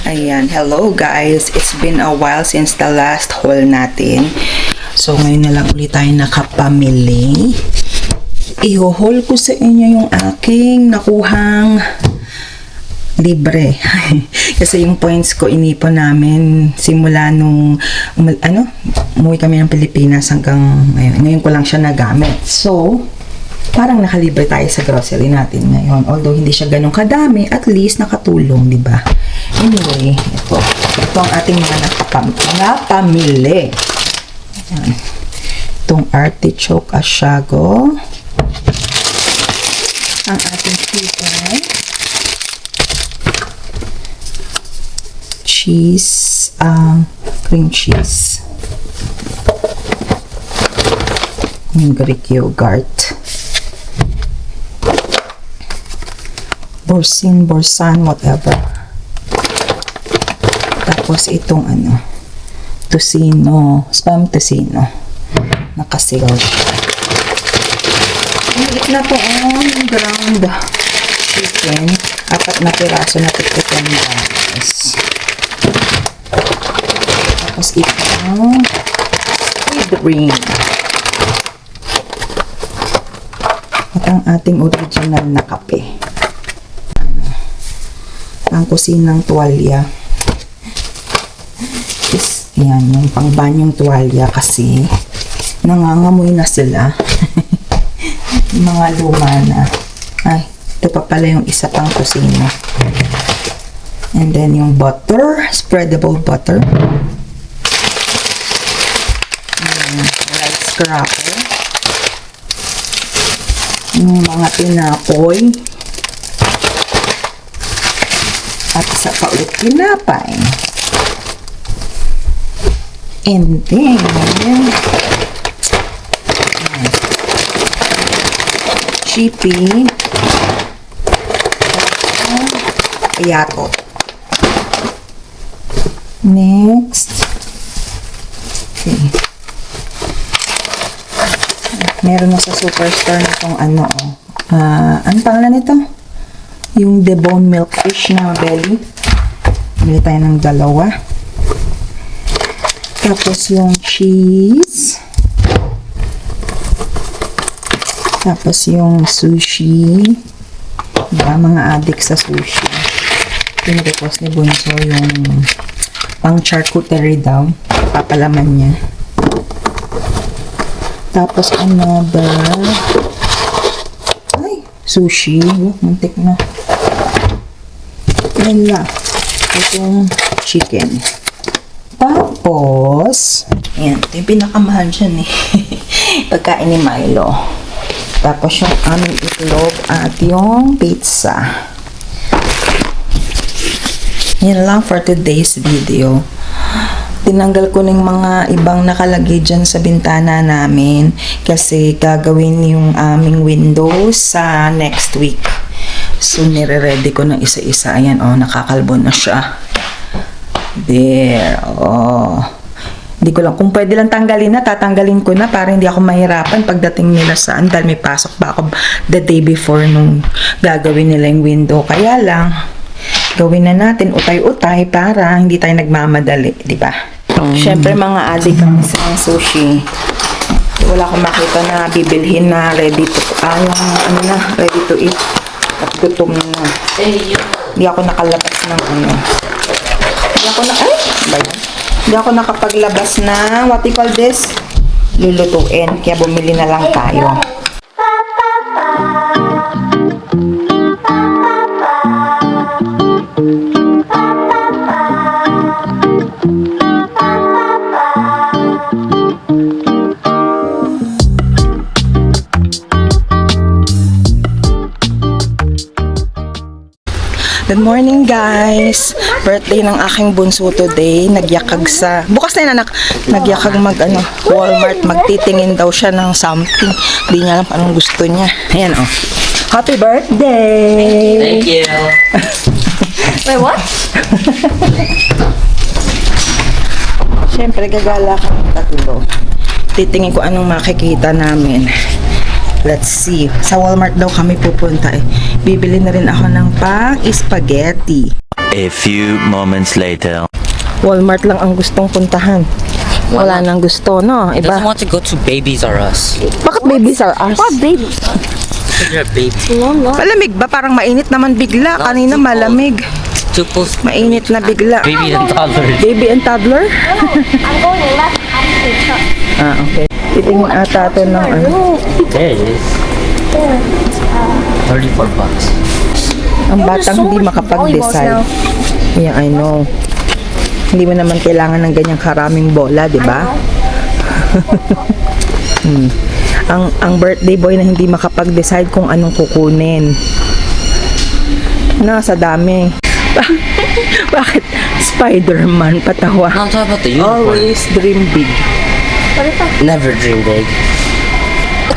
Ayan, hello guys. It's been a while since the last haul natin. So ngayon na lang ulit tayo nakapamili. I-haul ko sa inyo yung aking nakuhang libre. Kasi yung points ko inipon namin simula nung umuwi kami ng Pilipinas hanggang ngayon. Ngayon ko lang siya nagamit. So, parang nakalibre tayo sa grocery natin ngayon. Although hindi siya ganun kadami, at least nakatulong, di ba? Anyway, ito ang ating mga napamili. Ayan. Itong artichoke ashago. Ang ating chicken. Cheese, cream cheese. Yung Greek yogurt. Borsan, whatever. Tapos itong tocino, spam tocino. Nakasigaw siya. Ulit na to yung ground chicken. 4 na piraso na $10. Tapos itong squid ring. At ang ating original na kape. Ang kusinang tuwalya. Yan, yung pangbanyong tuwalya kasi nangangamoy na sila. Mga luma na. Ay, ito pa pala yung isa pang kusina. And then yung butter, spreadable butter. Rice cracker. Yung mga tinapoy. At isa pa ulit tinapay. And then, chippy, yato. Next, okay. Meron na sa superstore na itong ano pangalan nito? Yung debone milk fish na belly. Bili tayo ng 2. Tapos yung cheese. Tapos yung sushi. Diba, mga addict sa sushi. Pinag-request ni Bunso yung pang charcuterie daw. Papalaman niya. Tapos another sushi. Muntik na. Yan lang. Itong chicken. Tapos, ayan, ito yung pinakamahal dyan pagkain ni Milo. Tapos yung aming itlog at yung pizza. Yan lang for today's video. Tinanggal ko ng mga ibang nakalagay dyan sa bintana namin kasi gagawin yung aming windows sa next week. So, nire-ready ko ng isa-isa. Ayan, nakakalbo na siya. There, Hindi ko lang, kung pwede lang tanggalin na, tatanggalin ko na para hindi ako mahirapan pagdating nila saan dahil may pasok pa ako the day before nung gagawin nila yung window. Kaya lang, gawin na natin utay-utay para hindi tayo nagmamadali, di ba? Siyempre mga adik kami sa sushi. Wala akong makita na bibilhin na ready to ready to eat. At gutom na. Hindi ako nakalabas ng Hindi ako nakapaglabas na what you call this? Lulutuin. Kaya bumili na lang tayo. Good morning guys! Birthday ng aking bunso today. Nagyakag sa... Bukas na yun anak. Nagyakag Walmart. Magtitingin daw siya ng something. Hindi niya alam anong gusto niya. Ayan Happy birthday! Thank you! Wait, what? Siyempre gagala kami tatlo. Titingin ko anong makikita namin. Let's see. Sa Walmart daw kami pupunta eh. Bibili na rin ako ng pang spaghetti. A few moments later. Walmart lang ang gustong puntahan. Wala nang gusto, no? Doesn't Iba. want to go to Babies R Us. Bakit babies are us? What baby? You're a baby. No, no. Malamig ba? Parang mainit naman bigla. Kanina malamig. Too close. Mainit na bigla. Baby and toddlers. Baby and toddler? I'm going left. I'm going to Ah, okay. Titingin ata ito ng ano. There it is. $34. Ang batang hindi makapag-decide. Yeah, I know. Hindi mo naman kailangan ng ganyang karaming bola, di ba? Ang birthday boy na hindi makapag-decide kung anong kukunin. Sa dami. Bakit Spider-Man patawa? No, I'm talking about the unicorn. Always dream big. What if I Never dream big.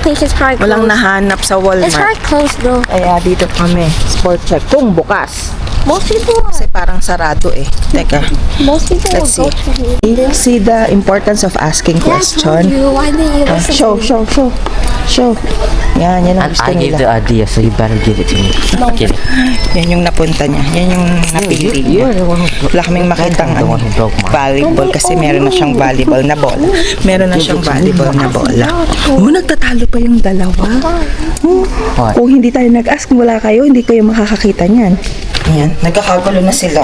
think it's probably Walang closed? nahanap sa It's Walmart. probably closed though. Kaya dito kami. Sport check. Kung bukas. Most people Kasi parang sarado eh. Teka. Most people Let's will go see. to See the importance of asking Yeah, I told question. you. Why didn't you listen Show, to me? show. Yan ang And gusto I gave nila. the idea, so you better give it to me. Kidding. Yan yung napunta niya. Yan yung napili niya. Wala kaming makitang The one who broke mine. volleyball kasi meron na siyang volleyball na bola. Meron na siyang volleyball na bola. Oh, nagtatalo pa yung dalawa. What? Kung hindi tayo nag-ask, wala kayo, hindi kayo makakakita niyan. Yan, nagkakagulo na sila.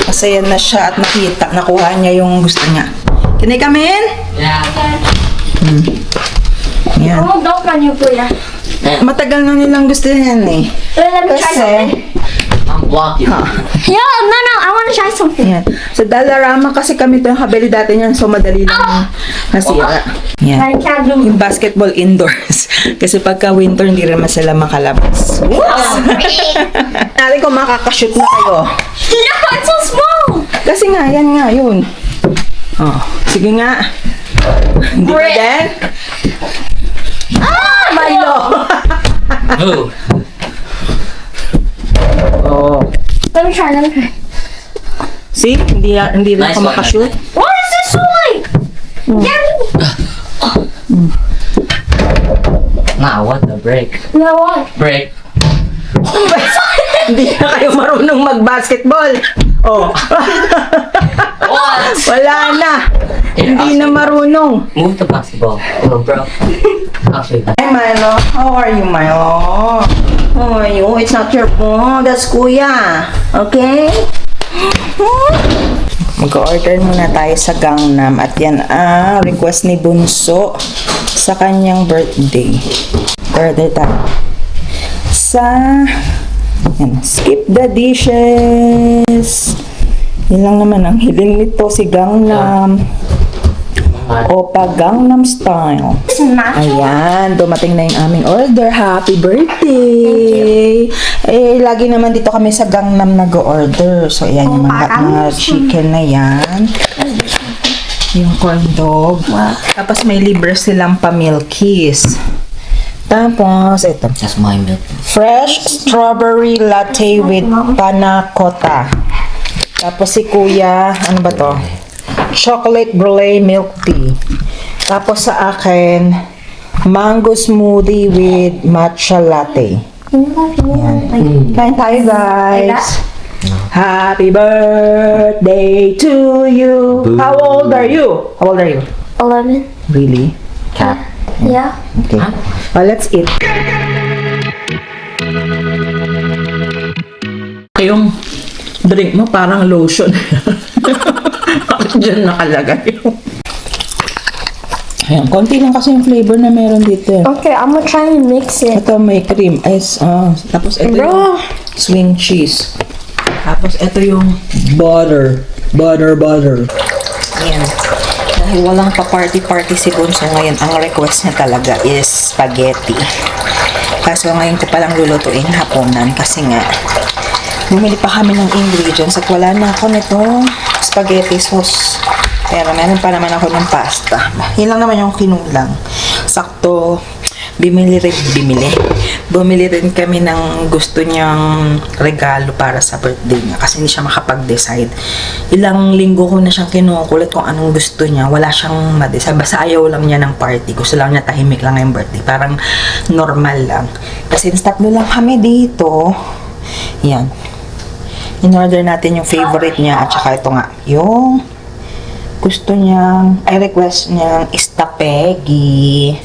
Kasi yan na siya at nakita, nakuha niya yung gusto niya. Can I come in? Yeah. Yan. Oh, don't run your player. Matagal na nilang gusto yan eh. Let me try Kasi, something. I'm blocking. Yeah, no, I want to try something. yan. Sa Dollarama kasi kami ito yung habili dati niyan, so madali lang nasira. Yan. I can't do Yung basketball indoors. Kasi pagka winter, hindi rin sila makalabas. Natin kung makakashoot na kayo. No, it's so small. Kasi nga, yan nga, yun. Oh, sige nga. Hindi ba din? Ah, Milo! Boo. Oh. Let me try. See? Hindi rin Nice ako one, makashoot. What is this toy? Nah, what the break? No, what? Break. Hindi na kayo marunong mag-basketball. Oh. What? Wala na. Hindi na marunong. Move the basketball, little bro. I'll show you that. Hi, Milo. How are you, Milo? How are you? It's not your phone. That's Kuya. Okay? Mag-order muna tayo sa Gangnam. At yan ang request ni Bunso sa kanyang birthday. Order tayo. Sa... Yan. Skip the dishes. Yun lang naman ang hiling nito si Gangnam. Opa Gangnam Style. It's natural. Ayan, dumating na yung aming order. Happy birthday! Eh, lagi naman dito kami sa Gangnam nag-order. So, ayan yung mga chicken na yan. Yung corn dog. Tapos may libre silang pa-milkies. Tapos, ito. That's my milk. Fresh strawberry latte with panna cotta. Tapos si Kuya, ano ba to? Chocolate brulee milk tea. Tapos sa akin, mango smoothie with matcha latte. Kain tayo, guys. Happy birthday to you. How old are you? How old are you? 11. Really? Cat. Yeah. Okay. Let's eat. Yung drink mo parang lotion. Bakit dyan nakalagay? Ayan, konti lang kasi yung flavor na meron dito. Okay, I'm gonna try and mix it. Ito may cream. Tapos ito yung swing cheese. Tapos ito yung butter. Butter. Ayan. Dahil walang pa-party-party si Bunso ngayon, ang request niya talaga is spaghetti. Kaso ngayon ko palang lulutuin hapunan kasi nga bumili pa kami ng ingredients at wala na ako nitong spaghetti sauce. Pero meron pa naman ako ng pasta. Yun lang naman yung kinulang. Sakto, bumili rin kami ng gusto niyang regalo para sa birthday niya kasi hindi siya makapag-decide. Ilang linggo ko na siyang kinukulit kung anong gusto niya. Wala siyang ma-decide. Basta ayaw lang niya ng party. Gusto lang niya tahimik lang yung birthday. Parang normal lang. Kasi since tatlo lang kami dito, yan. In-order natin yung favorite niya at saka ito nga, yung gusto niyang, request niyang istapegi.